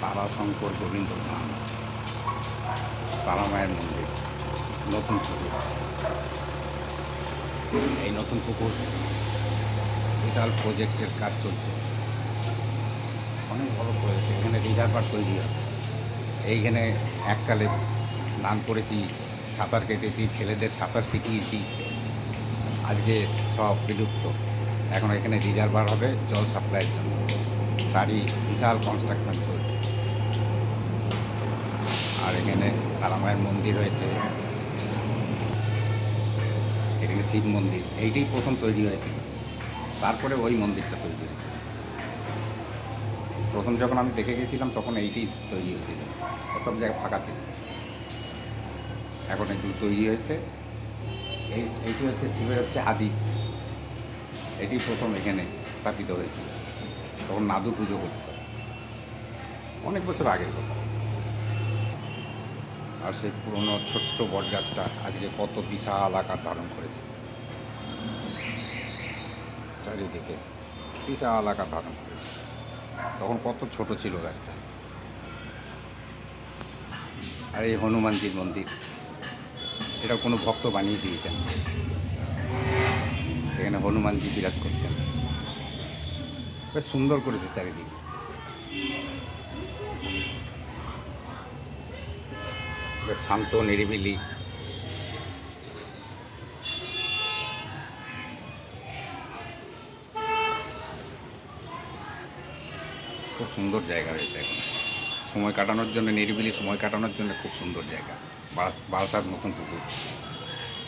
তারাশঙ্কর গোবিন্দ ধাম, তারামায়ের মন্দির, নতুন পুকুর। এই নতুন পুকুর বিশাল প্রজেক্টের কাজ চলছে, অনেক বড় প্রজেক্ট। এখানে রিজার্ভার তৈরি হচ্ছে। এইখানে এককালে স্নান করেছি, সাঁতার কেটেছি, ছেলেদের সাঁতার শিখিয়েছি। আজকে সব বিলুপ্ত। এখন এখানে রিজার্ভার হবে জল সাপ্লাইয়ের জন্য, তারই বিশাল কনস্ট্রাকশান চলছে। আর এখানে তারামায়ের মন্দির হয়েছে, এখানে শিব মন্দির। এইটাই প্রথম তৈরি হয়েছিল, তারপরে ওই মন্দিরটা তৈরি হয়েছে। প্রথম যখন আমি দেখে গেছিলাম তখন এইটাই তৈরি হয়েছিল, ওসব জায়গায় ফাঁকা ছিল। এখন এগুলো তৈরি হয়েছে। এইটি হচ্ছে শিবের আদি। এটি প্রথম এখানে স্থাপিত হয়েছিল, তখন নাদু পুজো করত, অনেক বছর আগের কথা। আর সেই পুরনো ছোট্ট বটগাছটা আজকে কত বিশাল আকার ধারণ করেছে, চারিদিকে বিশাল আকার ধারণ করেছে। তখন কত ছোট ছিল গাছটা। আর এই হনুমানজির মন্দির, এটা কোনো ভক্ত বানিয়ে দিয়েছেন। এখানে হনুমানজি বিরাজ করছেন, বেশ সুন্দর করেছে চারিদিকে, বেশ শান্ত নিরিবিলি। খুব সুন্দর জায়গা হয়েছে এখন সময় কাটানোর জন্য, নিরিবিলি সময় কাটানোর জন্য খুব সুন্দর জায়গা। বারাসাত নতুন পুকুর।